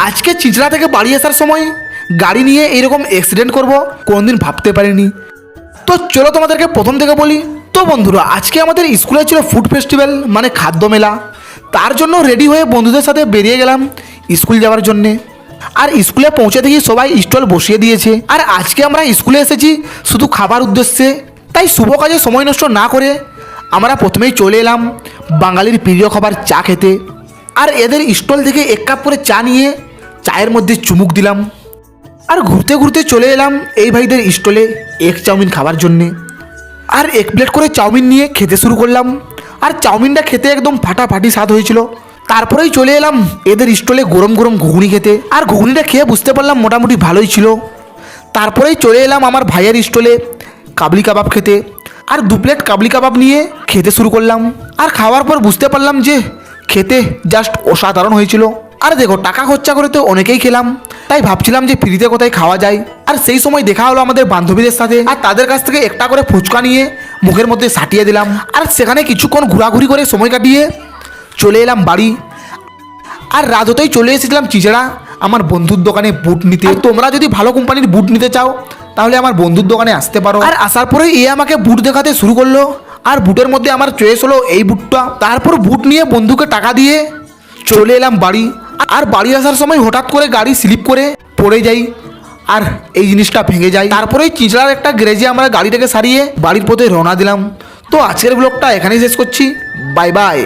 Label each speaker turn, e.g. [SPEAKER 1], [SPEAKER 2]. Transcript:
[SPEAKER 1] আজকে চিচড়া থেকে বাড়ি আসার সময় গাড়ি নিয়ে এরকম অ্যাক্সিডেন্ট করব কোনোদিন ভাবতে পারিনি। তো চলো তোমাদেরকে প্রথম থেকে বলি। তো বন্ধুরা, আজকে আমাদের স্কুলে ছিল ফুড ফেস্টিভ্যাল মানে খাদ্য মেলা। তার জন্য রেডি হয়ে বন্ধুদের সাথে বেরিয়ে গেলাম স্কুল যাওয়ার জন্যে। আর স্কুলে পৌঁছে দেখি সবাই স্টল বসিয়ে দিয়েছে। আর আজকে আমরা স্কুলে এসেছি শুধু খাবার উদ্দেশ্যে, তাই শুভ কাজে সময় নষ্ট না করে আমরা প্রথমেই চলে এলাম বাঙালির প্রিয় খাবার চা খেতে। আর এদের স্টল থেকে এক কাপ করে চা নিয়ে চায়ের মধ্যে চুমুক দিলাম। আর ঘুরতে ঘুরতে চলে এলাম এই ভাইদের স্টলে এগ চাউমিন খাবার জন্যে। আর এক প্লেট করে চাউমিন নিয়ে খেতে শুরু করলাম। আর চাউমিনটা খেতে একদম ফাটাফাটি স্বাদ হয়েছিল। তারপরেই চলে এলাম এদের স্টলে গরম গরম ঘুগনি খেতে। আর ঘুগনিটা খেয়ে বুঝতে পারলাম মোটামুটি ভালোই ছিল। তারপরেই চলে এলাম আমার ভাইয়ের স্টলে কাবলি কাবাব খেতে। আর 2 প্লেট কাবলি কাবাব নিয়ে খেতে শুরু করলাম। আর খাওয়ার পর বুঝতে পারলাম যে খেতে জাস্ট অসাধারণ হয়েছিল। আর দেখো, টাকা খরচা করে তো অনেকেই খেলাম, তাই ভাবছিলাম যে ফ্রিতে কোথায় খাওয়া যায়। আর সেই সময় দেখা হলো আমাদের বান্ধবীদের সাথে। আর তাদের কাছ থেকে একটা করে ফুচকা নিয়ে মুখের মধ্যে সাটিয়ে দিলাম। আর সেখানে কিছুক্ষণ ঘোরাঘুরি করে সময় কাটিয়ে চলে এলাম বাড়ি। আর রাত হতেই চলে এসেছিলাম চিচড়া আমার বন্ধুর দোকানে বুট নিতে। তোমরা যদি ভালো কোম্পানির বুট নিতে চাও তাহলে আমার বন্ধুর দোকানে আসতে পারো। আর আসার পরেই এ আমাকে বুট দেখাতে শুরু করলো। আর বুটের মধ্যে আমার চয়েস হলো এই বুটটা। তারপর বুট নিয়ে বন্ধুকে টাকা দিয়ে চলে এলাম বাড়ি। আর বাড়ি আসার সময় হঠাৎ করে গাড়ি স্লিপ করে পড়ে যাই আর এই জিনিসটা ভেঙে যায়। তারপরেই চিচড়ার একটা গ্যারেজে আমরা গাড়িটাকে সারিয়ে বাড়ির পথে রওনা দিলাম। তো আজকের ব্লগটা এখানেই শেষ করছি। Bye bye.